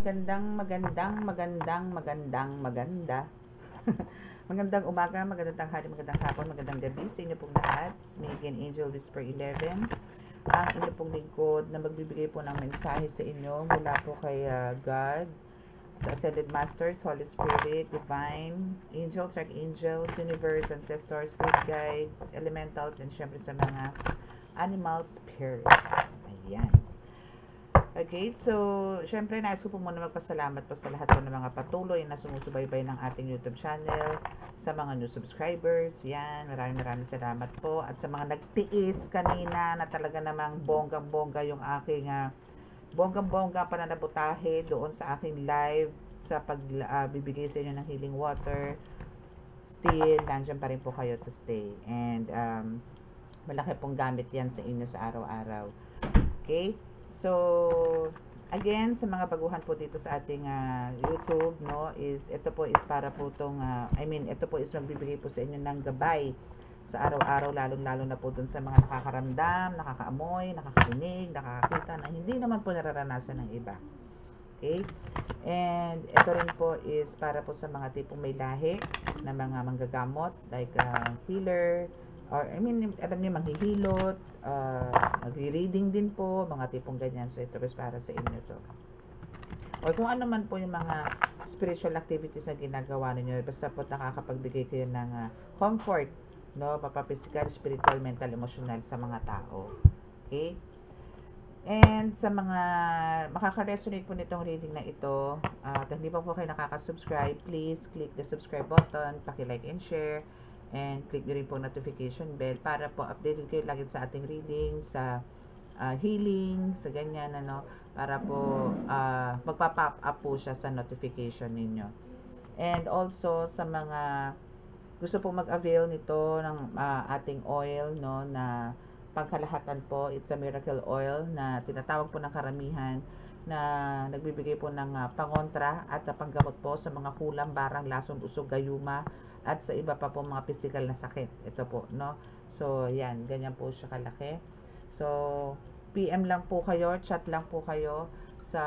maganda. Magandang umaga, magandang tanghali, magandang hapon, magandang gabi sa inyo pong lahat. Megan Angel Whisper 11. Ang inyo pong lingkod na magbibigay po ng mensahe sa inyo mula po kay God, sa Ascended Masters, Holy Spirit, Divine, Angels, Archangels, Universe, Ancestors, Spirit Guides, Elementals, and syempre sa mga Animal Spirits. Ayan. Okay, so, syempre, nais ko po muna magpasalamat po sa lahat po ng mga patuloy na sumusubaybay ng ating YouTube channel, sa mga new subscribers, yan, maraming salamat po, at sa mga nagtiis kanina na talaga namang bonggang-bongga yung aking, bonggang-bongga pananabutahe doon sa aking live, sa pagbibigay sa inyo ng healing water. Still, nandiyan pa rin po kayo to stay, and malaki pong gamit yan sa inyo sa araw-araw. Okay? So, again, sa mga baguhan po dito sa ating YouTube, no, ito po is para po itong, ito po is magbibigay po sa inyo ng gabay sa araw-araw, lalong-lalo na po dun sa mga nakakaramdam, nakakaamoy, nakakarinig, nakakakita, na hindi naman po nararanasan ng iba. Okay? And ito rin po is para po sa mga tipong may lahi na mga manggagamot, like healer, or alam niyo, maghihilot, magre-reading din po, mga tipong ganyan. So ito is para sa inyo to. Or kung ano man po yung mga spiritual activities na ginagawa ninyo, basta po nakakapagbigay kayo ng comfort, no, physical, spiritual, mental, emotional sa mga tao. Okay? And sa mga makaka-resonate po nitong reading na ito, at hindi pa po kayo nakaka-subscribe, please click the subscribe button, paki-like and share, and click nyo rin po notification bell para po updated kayo lagi sa ating reading, sa healing, sa ganyan, para po magpa-pop up po siya sa notification ninyo. And also sa mga gusto po mag-avail nito ng ating oil, no, na pangkalahatan po, it's a miracle oil na tinatawag po ng karamihan na nagbibigay po ng pangontra at panggamot po sa mga kulam, barang, lason, usog, gayuma, at sa iba pa po mga physical na sakit. Ito po, no? So, yan. Ganyan po siya kalaki. So, PM lang po kayo, chat lang po kayo sa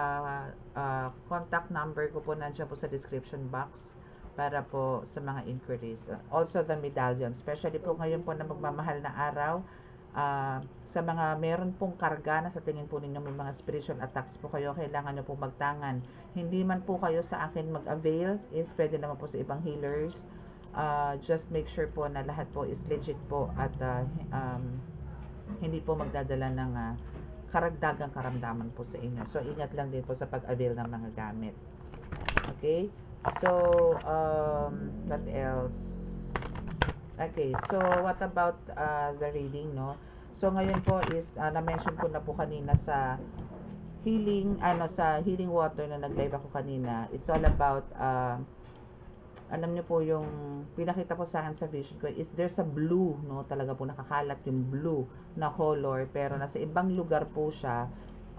contact number ko po, nandiyan po sa description box para po sa mga inquiries. Also, the medallion. Especially po ngayon po na magmamahal na araw, sa mga meron pong karga na sa tingin po ninyo may mga spiritual attacks po kayo, kailangan nyo po magtangan. Hindi man po kayo sa akin mag-avail, is pwede naman po sa ibang healers. Just make sure po na lahat po is legit po at hindi po magdadala ng karagdagang karamdaman po sa inyo. So, ingat lang din po sa pag-avail ng mga gamit. Okay? So, what else? Okay, so what about the reading, no? So, ngayon po is, na-mention ko na po kanina sa healing, sa healing water na nag-live ako kanina. It's all about, alam niyo po yung pinakita po sa akin sa vision ko is there's a blue, no? Talaga po nakakalat yung blue na color, pero nasa ibang lugar po siya.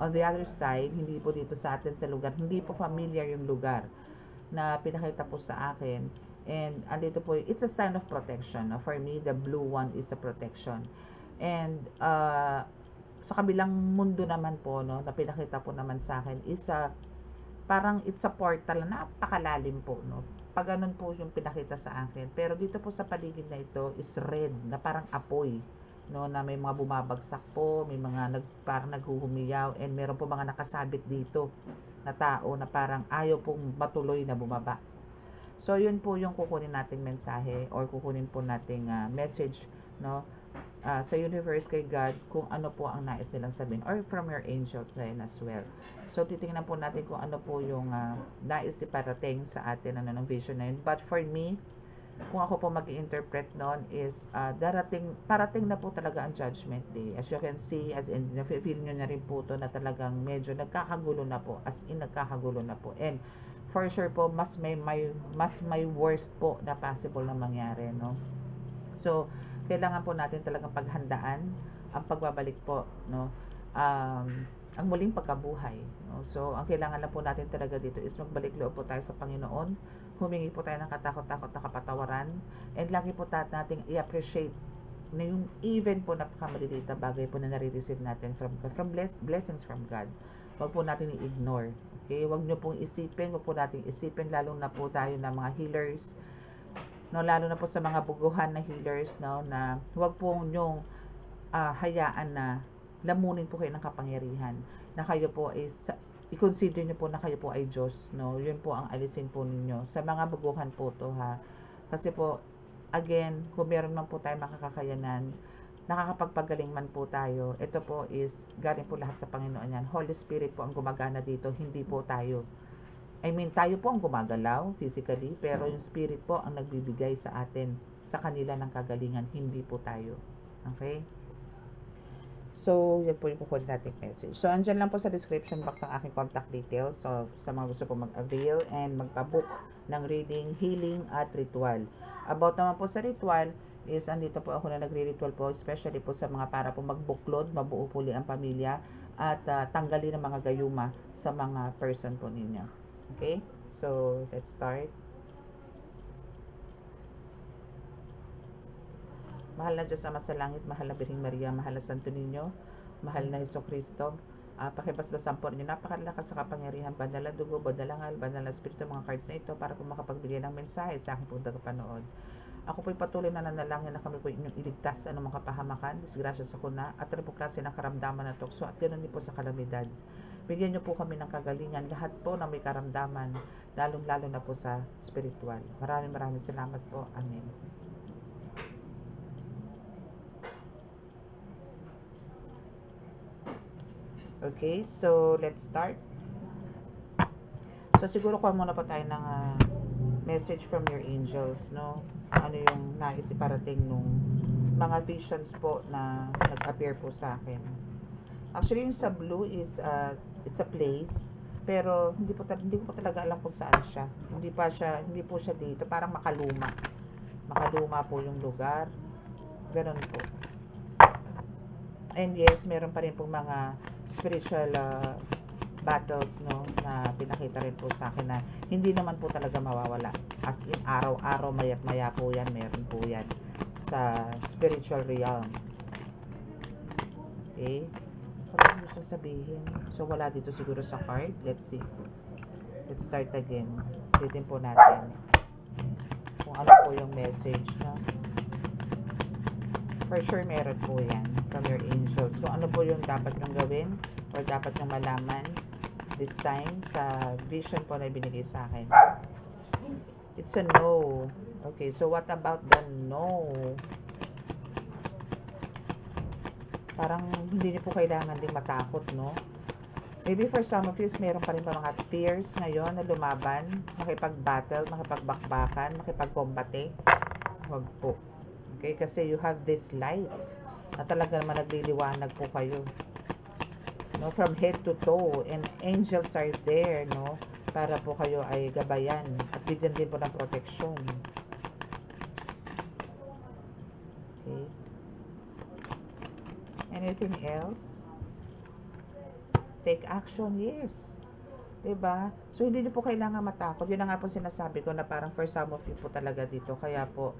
On the other side, hindi po dito sa atin sa lugar, hindi po familiar yung lugar na pinakita po sa akin. And andito po, it's a sign of protection. For me, the blue one is a protection. And sa kabilang mundo naman po, no, na pinakita po naman sa akin is parang it's a portal na napakalalim po, no. Pag ganun po yung pinakita sa akin. Pero dito po sa paligid na ito is red, na parang apoy, no, na may mga bumabagsak po, may mga parang naghuhumiyaw, and meron po mga nakasabit dito na tao na parang ayaw pong matuloy na bumaba. So, yun po yung kukunin nating mensahe or kukunin po nating message, no, sa universe, kay God, kung ano po ang nais nilang sabihin, or from your angels rin as well. So, titingnan po natin kung ano po yung nais iparating sa atin, ng vision na yun. But for me, kung ako po mag-interpret noon is parating na po talaga ang judgment day. As you can see, as in, feel nyo na rin po to na talagang medyo nagkakagulo na po, as in nagkakagulo na po. And for sure po, mas may worst po na possible na mangyari, no? So, kailangan po natin talagang paghandaan ang pagbabalik po, no? Ang muling pagkabuhay, no? So, ang kailangan lang po natin talaga dito is magbalik loob po tayo sa Panginoon, humingi po tayo ng katakot-takot na kapatawaran, and lagi po nating i-appreciate na yung even po napakamaliliit na bagay po na nare-receive natin from blessings from God. Huwag po natin i-ignore. Okay? Huwag nyo pong isipin, huwag po nating isipin, lalo na po tayo na mga healers, no, lalo na po sa mga buguhan na healers, no, na huwag po nyong hayaan na lamunin po kayo ng kapangyarihan, na kayo po is i-consider nyo po na kayo po ay Diyos, no, yun po ang alisin po ninyo sa mga buguhan po to, ha, kasi po, again, kung meron man po tayo makakakayanan, nakakapagpagaling man po tayo, ito po is galing po lahat sa Panginoon yan. Holy Spirit po ang gumagana dito, hindi po tayo. I mean, tayo po ang gumagalaw physically, pero yung Spirit po ang nagbibigay sa atin, sa kanila ng kagalingan, hindi po tayo. Okay? So, yan po yung kukunin natin message. So, andyan lang po sa description box ang aking contact details. So, sa mga gusto po mag-avail and magpabook ng reading, healing, at ritual. About naman po sa ritual, is andito po ako na nagre-ritual po, especially po sa mga para po magbuklod, mabuo po ang pamilya, at tanggalin ang mga gayuma sa mga person po ninyo. Okay? So, let's start. Mahal na Diyos Ama sa langit, mahal na Birhing Maria, mahal na Santo Niño, mahal na Jesucristo, pakibasbasan po ninyo, napakalakas sa kapangyarihan, banal na dugo, banal na ngal, banal na espiritu, mga cards na ito, para po makapagbigay ng mensahe sa aking pong tagapanood. Ako po'y patuloy na nanalangin na kami po inyong iligtas sa anumang kapahamakan, disgrasya sa kuna, at rin po klase ng karamdaman na tukso, at ganoon din po sa kalamidad. Bigyan niyo po kami ng kagalingan, lahat po na may karamdaman, lalong-lalo na po sa spiritual. Maraming salamat po. Amen. Okay, so let's start. So siguro kuha muna pa tayo ng message from your angels, no? Ano yung nais iparating nung mga visions po na nag-appear po sa akin. Actually, yung sa blue is it's a place, pero hindi ko po talaga alam kung saan siya. Hindi po siya dito, parang makaluma. Makaluma po yung lugar. Ganun po. And yes, meron pa rin pong mga spiritual battles, no, na pinakita rin po sa akin na hindi naman po talaga mawawala. As in, araw-araw, mayat maya po yan, meron po yan sa spiritual realm. Okay? Ano gusto sabihin? So, wala dito siguro sa card. Let's see. Let's start again. Ulitin po natin kung ano po yung message, no? For sure, meron po yan from your angels. Kung ano po yung dapat nyong gawin or dapat nyong malaman this time sa vision po na ibinigay sa akin. It's a no. Okay, so what about the no? Parang hindi niyo po kailangan ding matakot, no? Maybe for some of you, meron pa rin pa mga fears ngayon na lumaban, makipag-battle, makipagbakbakan, makipag-combate. Huwag po. Okay, kasi you have this light na talaga naman nagliliwanag po kayo. No, from head to toe, and angels are there, no, para po kayo ay gabayan at bigyan din po ng protection. Okay. Anything else? Take action, yes. Diba? So, hindi niyo po kailangan matakot. Yun na nga po sinasabi ko na parang for some of you po talaga dito. Kaya po,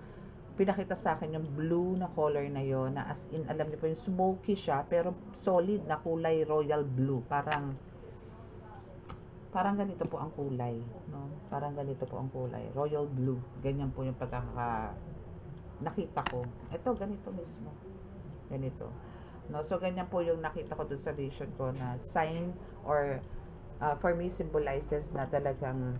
pinakita sa akin yung blue na color na yon, na as in, alam niyo po, yung smoky siya, pero solid na kulay royal blue. Parang ganito po ang kulay, no? Parang ganito po ang kulay, royal blue. Ganyan po yung nakita ko. Ito, ganito mismo. Ganito. No? So, ganyan po yung nakita ko dun sa vision ko na sign or for me symbolizes na talagang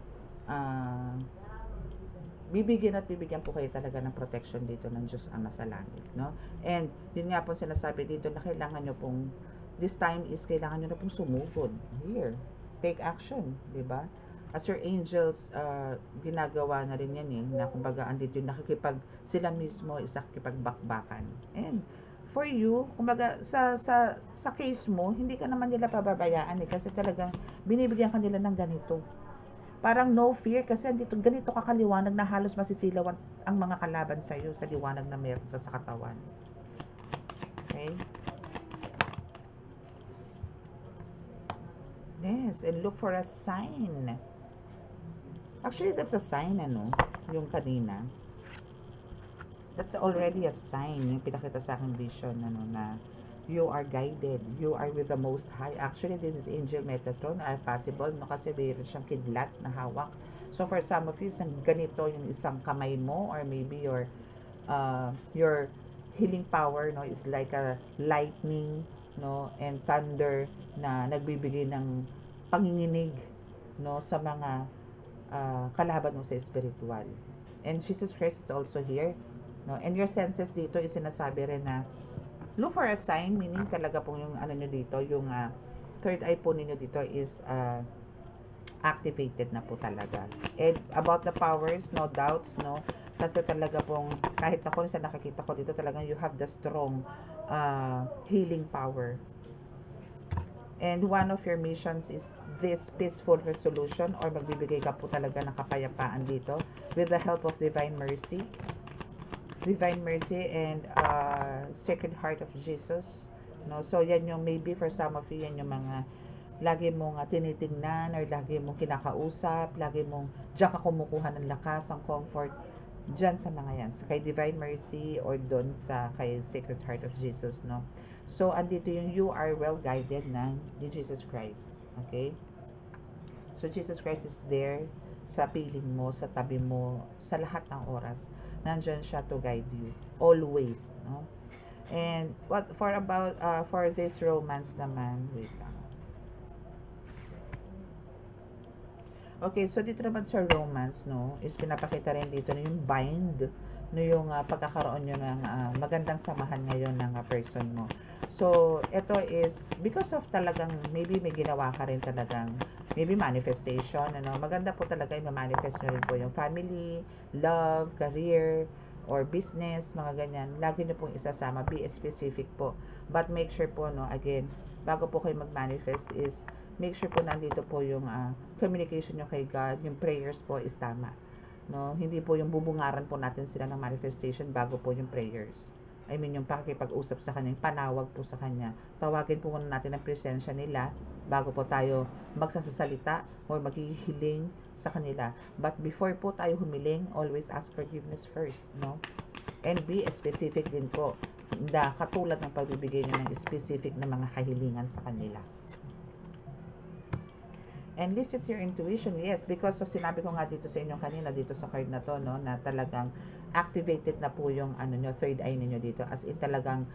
bibigyan po kayo talaga ng protection dito ng Diyos Ama sa langit, no? And yun nga po sinasabi dito na kailangan nyo pong, this time is kailangan nyo na pong sumugod. Here, take action, di ba? As your angels, ginagawa na rin yan na kumbaga andito yung sila mismo is nakikipagbakbakan. And for you, kumbaga sa case mo, hindi ka naman nila pababayaan kasi talagang binibigyan ka nila ng ganito. Parang no fear kasi andito, ganito kakaliwanag na halos masisilaw ang mga kalaban sa iyo sa liwanag na meron ka sa katawan. Okay? Yes, and look for a sign. Actually, that's a sign, yung kanina. That's already a sign, yung pinakita sa akin vision, na you are guided, you are with the Most High. Actually, this is Angel Metatron, possible, no? Kasi mayroon siyang kidlat na hawak. So, for some of you, ganito yung isang kamay mo, or maybe your healing power, no, is like a lightning, no, and thunder na nagbibigay ng panginginig, no, sa mga kalaban mo sa spiritual. And Jesus Christ is also here, no, and your senses dito is sinasabi rin na look for a sign, meaning talaga pong yung ano nyo dito, yung third eye po ninyo dito is activated na po talaga. And about the powers, no doubts, no, kasi talaga pong kahit ako sa nakikita ko dito, talagang you have the strong healing power. And one of your missions is this peaceful resolution, or magbibigay ka po talaga ng kapayapaan dito with the help of divine mercy and Sacred Heart of Jesus, no. So yan yung maybe for some of you, yan yung mga lagi mong tinitingnan, or lagi mong kinakausap, lagi mong diyan ka kumukuha ng lakas, ang comfort diyan sa mga yan, sa kay Divine Mercy or doon sa kay Sacred Heart of Jesus, no. So andito yung you are well guided na ni Jesus Christ. Okay, so Jesus Christ is there sa piling mo, sa tabi mo, sa lahat ng oras. Nandyan siya to guide you always, no. And what for about for this romance naman, wait lang. Okay, so dito naman sa romance, no, is pinapakita rin dito na yung bind, no, yung pagkakaroon nyo ng magandang samahan ngayon ng person mo. So ito is because of talagang maybe may ginawa ka rin talagang maybe manifestation, ano, maganda po talaga yung manifest nyo rin po yung family, love, career, or business, mga ganyan. Lagi nyo pong isasama, be specific po. But make sure po, no, again, bago po kayo mag-manifest is, make sure po nandito po yung communication nyo kay God, yung prayers po is tama. No? Hindi po yung bubungaran po natin sila ng manifestation bago po yung prayers. I mean, yung pakikipag-usap sa kanya, yung panawag po sa kanya. Tawagin po muna natin ang presensya nila bago po tayo magsasalita or maghihiling sa kanila. But before po tayo humiling, always ask forgiveness first, no? And be specific din po. Katulad ng pagbibigay nyo ng specific na mga kahilingan sa kanila. And listen to your intuition, yes, because of sinabi ko nga dito sa inyo kanina, dito sa card na to, no, na talagang activated na po yung ano nyo, third eye ninyo dito. As in talagang,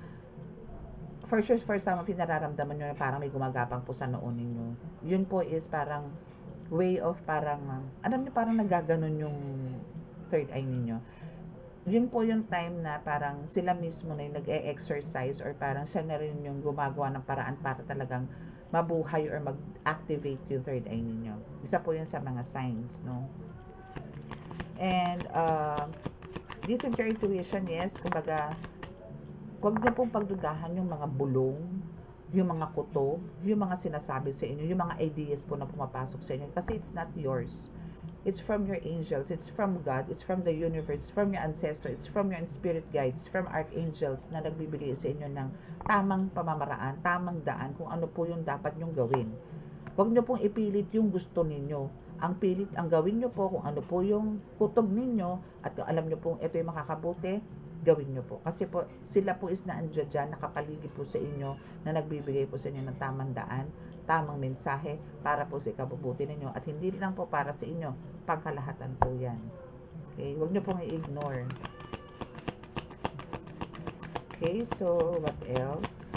for sure, for some of you, nararamdaman nyo na parang may gumagapang po sa noon ninyo. Yun po is parang way of parang, alam nyo, parang nagaganon yung third eye ninyo. Yun po yung time na parang sila mismo na yung nag-e-exercise, or parang siya na rin yung gumagawa ng paraan para talagang mabuhay or mag-activate yung third eye ninyo. Isa po yun sa mga signs, no? And listen to your intuition, yes. Kumbaga, huwag niyo pong pagdudahan yung mga bulong, yung mga kutob, yung mga sinasabi sa inyo, yung mga ideas po na pumapasok sa inyo. Kasi it's not yours. It's from your angels, it's from God, it's from the universe, it's from your ancestor, it's from your spirit guides, from archangels na nagbibigay sa inyo ng tamang pamamaraan, tamang daan kung ano po yung dapat nyong gawin. Huwag nyo pong ipilit yung gusto ninyo. Ang gawin nyo po kung ano po yung kutob ninyo, at alam nyo pong ito yung makakabuti, gawin nyo po. Kasi po, sila po is naandyan dyan, nakapaligid po sa inyo, na nagbibigay po sa inyo ng tamang daan, tamang mensahe para po sa ikabubuti ninyo, at hindi lang po para sa inyo, pangkalahatan po yan. Okay, huwag nyo pong i-ignore. Okay, so what else?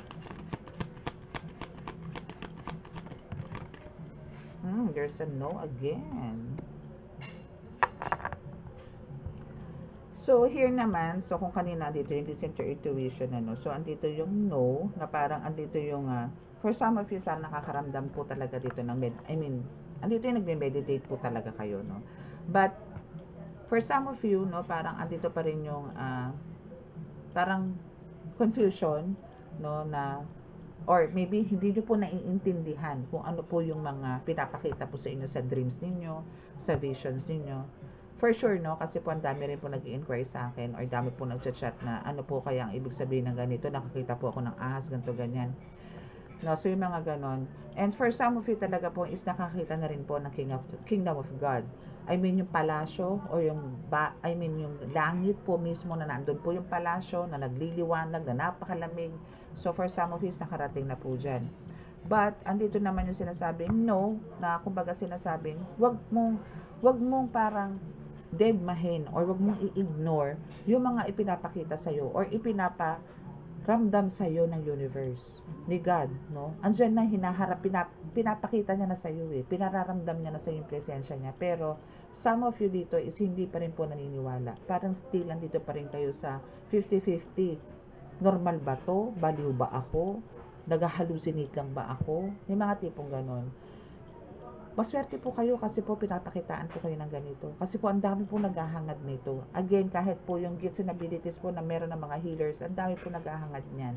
There's a no again. So, here naman, so kung kanina dito yung listen to intuition, ano, so andito yung no, na parang andito yung, for some of you, parang nakakaramdam po talaga dito ng, andito yung nagme-meditate po talaga kayo, no. But, for some of you, no, parang andito pa rin yung, parang confusion, no, na, or maybe hindi nyo po naiintindihan kung ano po yung mga pinapakita po sa inyo sa dreams ninyo, sa visions ninyo. For sure, no, kasi po ang dami rin po nag-i-inquire sa akin, or dami po nag-chat na ano po kaya ang ibig sabihin ng ganito, nakakita po ako ng ahas, ganito, ganyan. No, so yung mga ganon. And for some of you talaga po is nakakita na rin po ng Kingdom of God. I mean yung palasyo, o yung yung langit po mismo na nandun po yung palasyo, na nagliliwanag, na napakalamig, So, for some of you, nakarating na po dyan. But, andito naman yung sinasabing no, na kumbaga sinasabing, wag mong parang deadmahin or wag mong i-ignore yung mga ipinapakita sa'yo or ipinaparamdam sa'yo ng universe, ni God, no? Andyan na hinaharap, pinapakita niya na sa'yo pinararamdam niya na sa'yo yung presensya niya. Pero, some of you dito is hindi pa rin po naniniwala. Parang still, nandito pa rin kayo sa 50-50. Normal ba to? Baliw ba ako? Nag-hallucinate lang ba ako? May mga tipong ganon. Maswerte po kayo kasi po pinapakitaan po kayo ng ganito. Kasi po ang dami po naghahangad nito. Again, kahit po yung gifts and abilities po na meron ng mga healers, ang dami po naghahangad niyan.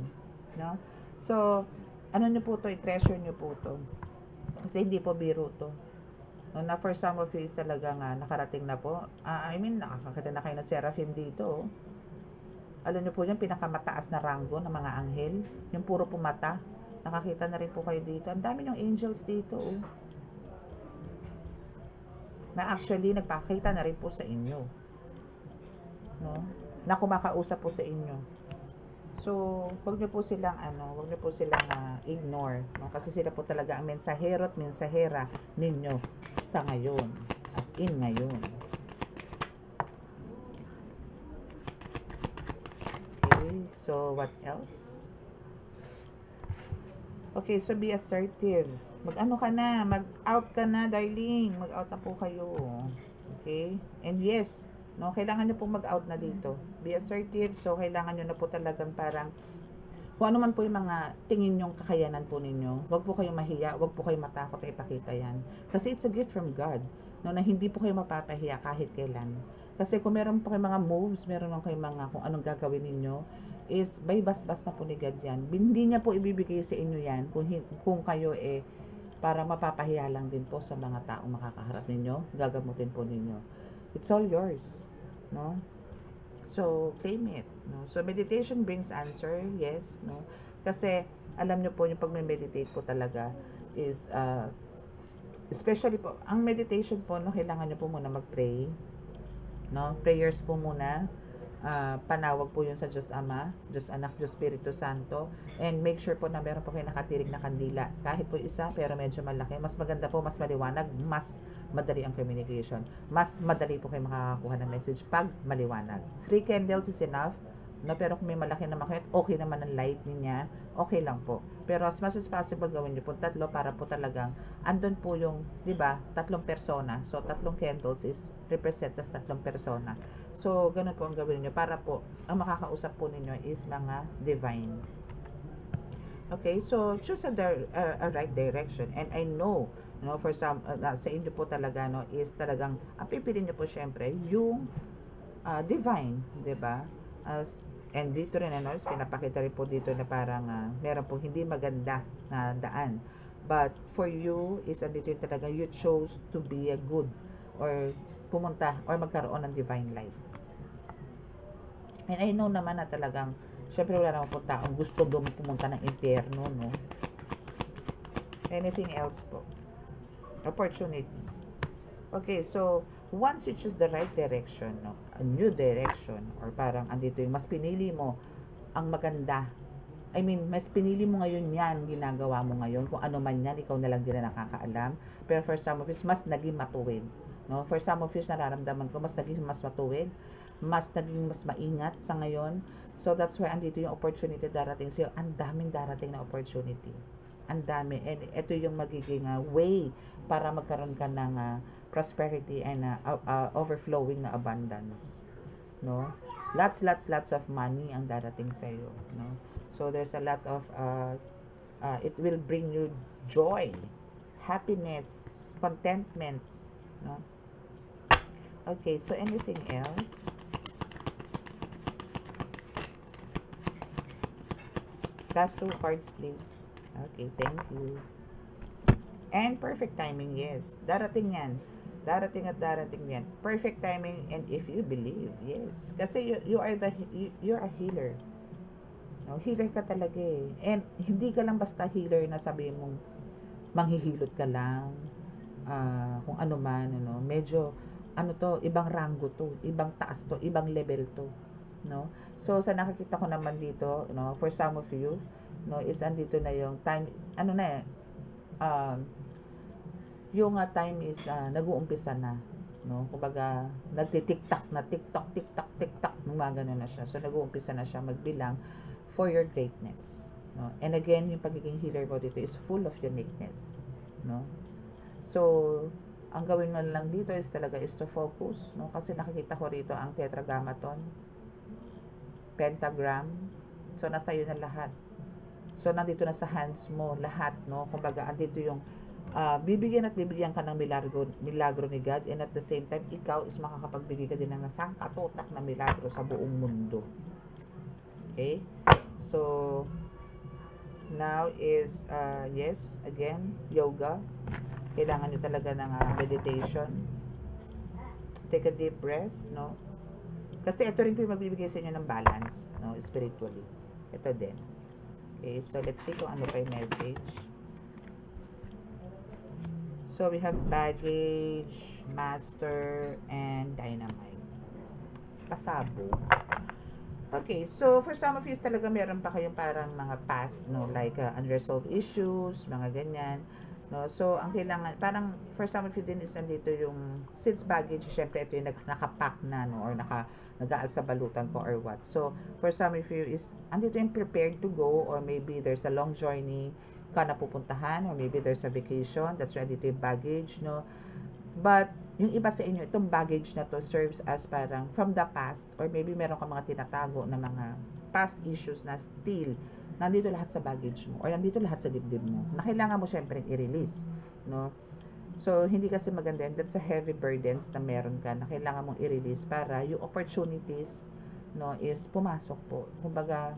No? So, ano nyo po to? I-treasure nyo po to. Kasi hindi po biro to. No, na for some of you is talaga nga nakarating na po. Nakakakita na kayo ng seraphim dito. Alam nyo po yung pinakamataas na ranggo ng mga anghel. Yung puro po mata. Nakakita na rin po kayo dito. Ang dami yung angels dito. Na actually nagpakita na rin po sa inyo. No? Na kumakausap po sa inyo. So, wag niyo po silang ignore, no? Kasi sila po talaga ang mensahero at mensahera ninyo sa ngayon. As in ngayon. Okay, so what else? Okay, so be assertive. Mag-ano ka na, mag-out ka na, darling. Mag-out na po kayo. Okay? And yes, no, kailangan nyo po mag-out na dito. Be assertive, so kailangan nyo na po talagang parang kung ano man po yung mga tingin yung kakayanan po ninyo, wag po kayong mahiya, wag po kayong matakot na ipakita yan. Kasi it's a gift from God, no, na hindi po kayo mapapahiya kahit kailan. Kasi kung meron po kayong mga moves, meron po kayong mga kung anong gagawin ninyo, is by bas-bas na po ni God yan. Hindi niya po ibibigay sa inyo yan kung kayo para mapapahiya lang din po sa mga taong makakaharap ninyo, gagamutin po ninyo. It's all yours, no? So, claim it, no? So, meditation brings answer, yes, no? Kasi, alam nyo po, yung pag-meditate po talaga is, especially po, ang meditation po, no, kailangan nyo po muna mag-pray, no? Prayers po muna, panawag po yun sa Diyos Ama, Diyos Anak, Diyos Espiritu Santo, and make sure po na meron po kayo nakatirig na kandila. Kahit po isa, pero medyo malaki. Mas maganda po, mas maliwanag, mas madali ang communication. Mas madali po kayo makakakuha ng message pag maliwanag. 3 candles is enough, no? Pero kung may malaki na makit, okay naman ang light niya, okay lang po. Pero as much as possible, gawin niyo po 3 para po talagang andun po yung, di ba, 3 persona. So, 3 candles is represents as 3 persona. So, ganun po ang gawin niyo para po, ang makakausap po ninyo is mga divine. Okay, so choose a right direction. And I know, no, for some, sa inyo po talaga, no, is talagang, ang pipiliin niyo po syempre, yung divine, di ba? And dito rin, ano, pinapakita rin po dito na parang meron pong hindi maganda na daan. But for you, is andito yung talaga, you chose to be a good or pumunta or magkaroon ng divine light. And I know naman na talagang, syempre wala naman po taong gusto doon pumunta ng impyerno, no? Anything else po? Opportunity. Okay, so, once you choose the right direction, no, a new direction, or parang andito yung mas pinili mo ang maganda. I mean, mas pinili mo ngayon yan, ginagawa mo ngayon. Kung ano man yan, ikaw na lang din na nakakaalam. Pero for some of us, mas naging matuwid. No? For some of us, nararamdaman ko, mas naging mas matuwid. Mas naging mas maingat sa ngayon. So, that's why andito yung opportunity darating sa'yo. Ang daming darating na opportunity. Ang dami. And ito yung magiging way para magkaroon ka ng prosperity and overflowing na abundance, no? Lots of money ang darating sa iyo, no? So there's a lot of it will bring you joy, happiness, contentment, no? Okay, so anything else? Last 2 cards, please. Okay, thank you. And perfect timing, yes. Darating yan. Darating at darating yan. Perfect timing, and if you believe, yes. Kasi you're a healer. No, healer ka talaga eh. And hindi ka lang basta healer na sabihin mong manghihilot ka lang. Kung ano man, ano, medyo, ano to, ibang rango to, ibang taas to, ibang level to. No? So, sa nakikita ko naman dito, no, for some of you, no, is andito na yung time, ano na eh, yung time is nag-uumpisa na, no, kumbaga nagtitiktak na, tiktok tiktok tiktok, mga ganun na siya. So nag-uumpisa na siya magbilang for your greatness, no. And again, yung pagiging healer mo dito is full of uniqueness, no. So ang gawin mo lang dito is talaga is to focus, no, kasi nakikita ko rito ang tetragrammaton, pentagram. So nasa iyo na lahat. So nandito na sa hands mo lahat, no. Kumbaga andito yung bibigyan at bibigyan ka ng milagro ni God, and at the same time ikaw is makakapagbigay ka din ng sangkatutak na milagro sa buong mundo. Okay? So now is yes, again, yoga. Kailangan nyo talaga ng meditation. Take a deep breath, no? Kasi ito rin po yung magbibigay sa inyo ng balance, no? Spiritually. Ito din. Okay, so let's see kung ano pa yung message. So we have baggage, master, and dynamite. Pasabog. Okay, so for some of you talaga meron pa kayong parang mga past, no? Like unresolved issues, mga ganyan. No, so ang kailangan parang for some of you din is andito yung since baggage, syempre ito yung nakapack na, no, or nag-aal sa balutan ko or what. So for some of you is andito yung prepared to go, or maybe there's a long journey ka na pupuntahan, or maybe there's a vacation, that's ready to baggage, no. But yung iba sa inyo, itong baggage na to serves as parang from the past, or maybe meron ka mga tinatago na mga past issues na still nandito lahat sa baggage mo, or nandito lahat sa dibdib mo, na kailangan mo syempre i-release, no. So hindi kasi maganda yun. That's a heavy burdens na meron ka na kailangan mong i-release para yung opportunities, no, is pumasok po. Kumbaga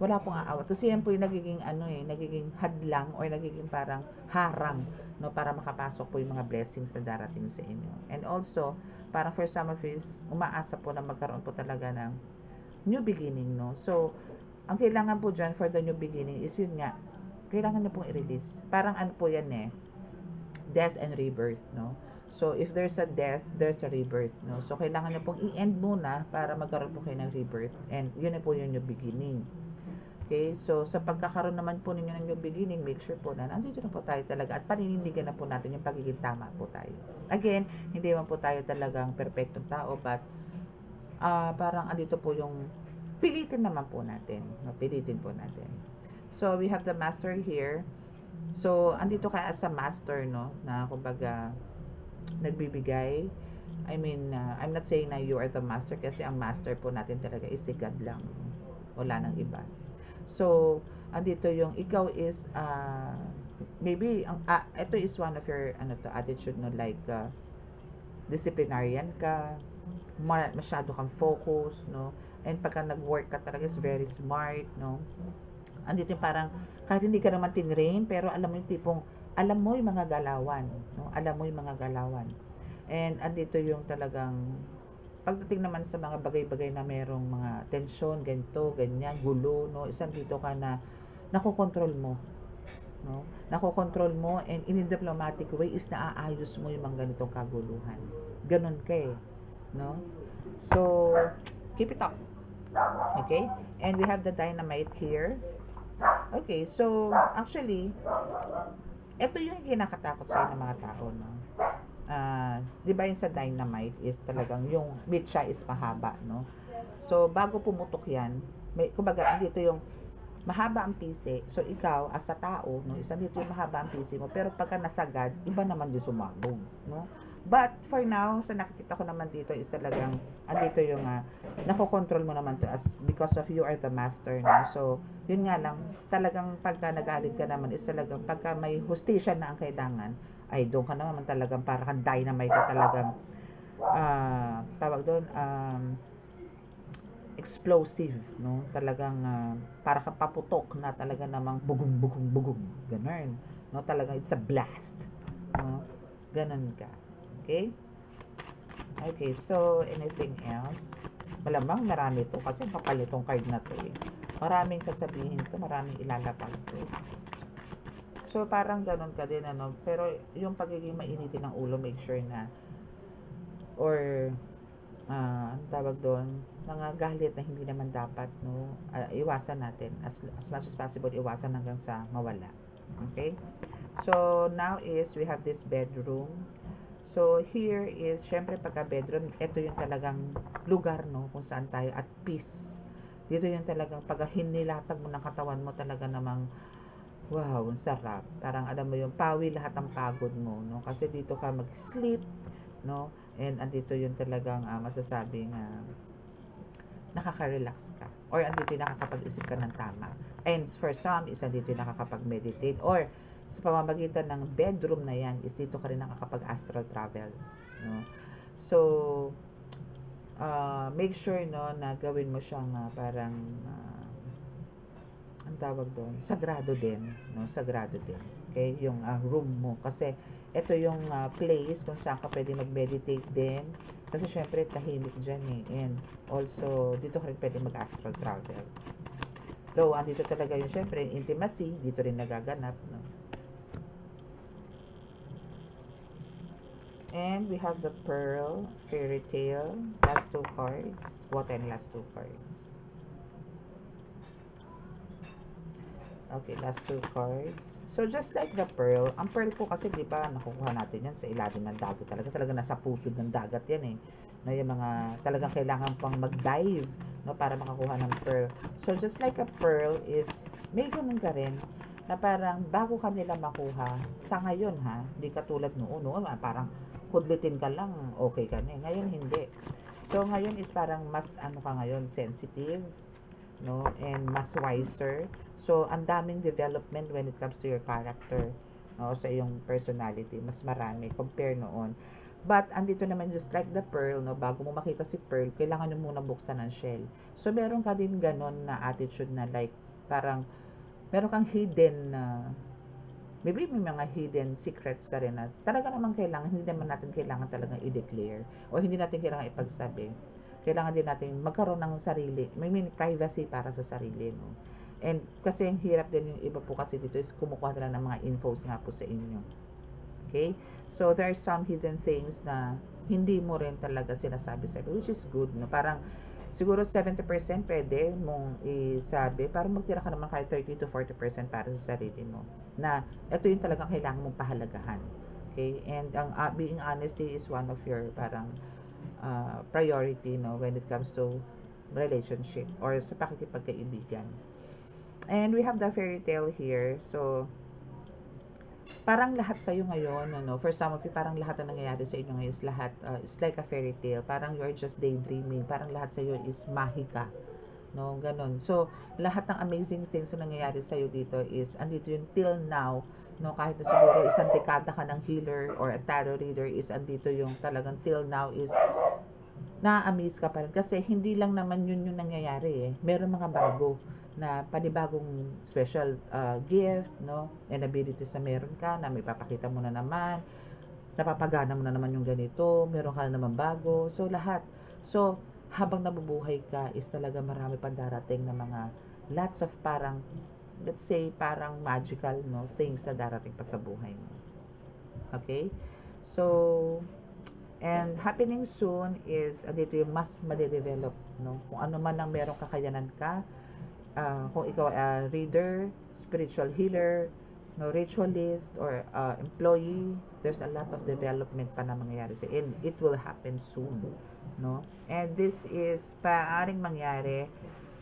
wala pong aawat, kasi yan po yung nagiging nagiging hadlang, or nagiging parang harang, no, para makapasok po yung mga blessings na darating sa inyo. And also parang for some of you, umaasa po na magkaroon po talaga ng new beginning, no. So ang kailangan po dyan for the new beginning is yun nga, kailangan na pong i-release. Parang ano po yan death and rebirth, no. So if there's a death, there's a rebirth, no. So kailangan na pong i-end muna para magkaroon po kayo ng rebirth, and yun na po yung new beginning. Okay, so sa pagkakaroon naman po ninyo ng new beginning, make sure po na nandito na po tayo talaga, at paninindigan na po natin yung pagiging tama po tayo. Again, hindi man po tayo talagang perfectong tao, but parang andito po yung pilitin naman po natin. Pilitin po natin. So, we have the master here. So, andito ka as a master, no? Na, kumbaga, nagbibigay. I mean, I'm not saying na you are the master, kasi ang master po natin talaga is si God lang. Wala nang iba. So, andito yung ikaw is, maybe, ito is one of your, attitude, no? Like, disciplinarian ka, masyado kang focus, no? And pagka nag-work ka talaga is very smart, no? Andito yung parang, kahit hindi ka naman tinrain, pero alam mo yung tipong, alam mo yung mga galawan, no? Alam mo yung mga galawan. And andito yung talagang, pagdating naman sa mga bagay-bagay na merong mga tensyon, ganito, ganyan, gulo, no? Isang dito ka na, nakokontrol mo, no? Nakokontrol mo, and in a diplomatic way is naaayos mo yung mga ganitong kaguluhan. Ganon ka no? So, keep it up. Okay? And we have the dynamite here. Okay, so actually, ito yung kinakatakot sa ng mga tao, no? Di ba yung sa dynamite is talagang yung mitya is mahaba, no? So, bago pumutok yan, kumbaga, dito yung mahaba ang pisi. So, ikaw, as a tao, no? Isa dito yung mahaba ang pisi mo. Pero pagka nasagad, iba naman yung sumabog, no? But for now, sa nakikita ko naman dito is talagang andito yung nakokontrol mo naman to as because of you are the master, no? So, yun nga lang, talagang pagka nag-aalit ka naman is talagang pagka may hustisya na ang kailangan, ay doon ka naman talagang para kang dynamite ka talagang tawag doon, explosive, no? Talagang para kang paputok na talaga namang bugong, ganun, no? Talagang it's a blast, no? Ganun ka. Okay? Okay, so anything else? Malamang marami to kasi kapal itong card na to Maraming sasabihin to, maraming ilalapag to. So parang ganun ka din, ano? Pero yung pagiging mainitin ng ulo, make sure na, or ang tawag doon, mga galit na hindi naman dapat, no, iwasan natin as much as possible, iwasan hanggang sa mawala. Okay, so now is we have this bedroom. So here is syempre pagka bedroom, ito yung talagang lugar, no, kung saan tayo at peace. Dito yung talagang pag hinilatag mo ng katawan mo, talaga namang wow, ang sarap. Parang alam mo yung pawi lahat ng pagod mo, no, kasi dito ka mag-sleep, no, and andito yung talagang masasabing nakaka-relax ka, or andito yung nakakapag-isip ka ng tama. And for some is andito yung nakakapag-meditate, or sa pamamagitan ng bedroom na yan is dito ka rin nakakapag-astral travel, no. So make sure, no, na gawin mo siyang parang ang tawag doon, sagrado din, no, sagrado din. Okay, yung room mo, kasi ito yung place kung saan ka pwede mag-meditate din, kasi syempre tahimik dyan eh, and also dito ka rin pwede mag-astral travel. Though andito talaga yung syempre intimacy, dito rin nagaganap, no. And we have the Pearl, Fairy Tale, last two cards, what and last two cards. Okay, last two cards. So, just like the pearl, ang pearl po kasi, di ba, nakukuha natin yan sa ilalim ng dagat. Talaga nasa pusod ng dagat yan eh. No, yung mga, talagang kailangan pang mag-dive, no, para makakuha ng pearl. So, just like a pearl is, may ganun ka rin, na parang bago ka nila makuha, sa ngayon ha, di katulad noon, parang hudlitin ka lang, okay ka na. Ngayon, hindi. So, ngayon is parang mas, ano ka ngayon, sensitive, no, and mas wiser. So ang daming development when it comes to your character, no, sa iyong personality, mas marami compare noon. But andito naman just like the pearl, no, bago mo makita si pearl, kailangan mo muna buksan ang shell. So meron ka din ganon na attitude na like parang meron kang hidden na maybe may mga hidden secrets ka rin na talaga naman kailangan, hindi naman natin kailangan talagang i-declare o hindi natin kailangan ipagsabi. Kailangan din natin magkaroon ng sarili, may privacy para sa sarili, no. And kasi ang hirap din yung iba po kasi dito is kumukuha nila ng mga infos nga po sa inyo. Okay? So there are some hidden things na hindi mo rin talaga sinasabi sa inyo, which is good, no. Parang siguro 70% pwede mong isabi, para magtira ka naman kahit 30 to 40% para sa sarili mo. Na ito yung talagang kailangan mong pahalagahan. Okay? And ang being honesty is one of your parang priority, no, when it comes to relationship or sa pakikipagkaibigan. And we have the fairy tale here. So, parang lahat sa'yo ngayon, ano, for some of you, parang lahat na nangyayari sa inyo ngayon is lahat, it's like a fairy tale. Parang you're just daydreaming. Parang lahat sa'yo is mahika. No, ganun. So, lahat ng amazing things na nangyayari sa'yo dito is, andito yung till now, no, kahit na siguro isang dekada ka ng healer or a tarot reader, is andito yung talagang till now is na-amaze ka pa rin. Kasi hindi lang naman yun yung nangyayari eh. Meron mga bago na panibagong special gift, no, and abilities na meron ka, na may papakita mo na naman, napapagana mo na naman yung ganito, meron ka na naman bago, so lahat. So, habang nabubuhay ka, is talaga marami pang darating na mga lots of parang, let's say, parang magical, no, things na darating pa sa buhay mo. Okay? So, and happening soon is, andito yung mas made-develop, no, kung ano man ang merong kakayanan ka, kung ikaw ay reader, spiritual healer, no, ritualist, or employee, there's a lot of development pa na mangyayari sa and it will happen soon, no. And this is paaring mangyari,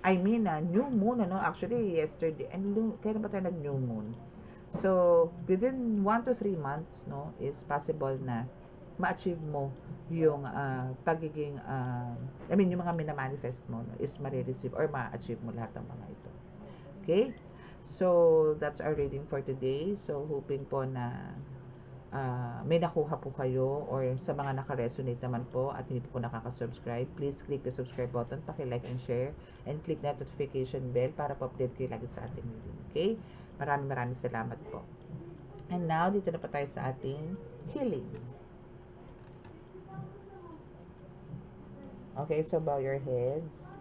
I mean, new moon, ano, actually yesterday, and kailan ba tayo nag-new moon? So, within 1 to 3 months, no, is possible na ma-achieve mo yung pagiging yung mga minamanifest mo, no, is ma-receive or ma-achieve mo lahat ng mga ito. Okay? So, that's our reading for today. So, hoping po na may nakuha po kayo, or sa mga naka-resonate naman po at hindi po nakaka-subscribe, please click the subscribe button, paki-like and share, and click the notification bell para po-update kayo lagi sa ating reading. Okay? Maraming salamat po. And now, dito na pa tayo sa ating healing. Okay, so bow your heads.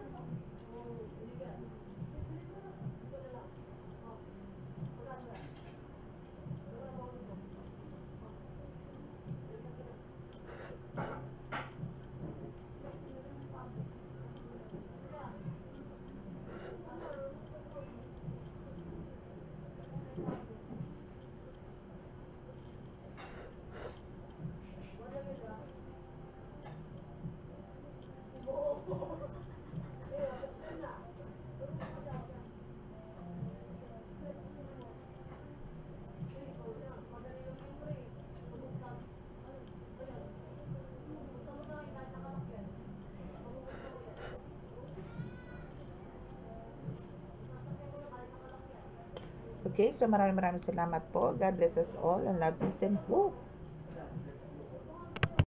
Okay, so maraming salamat po. God bless us all and love, peace, and hope.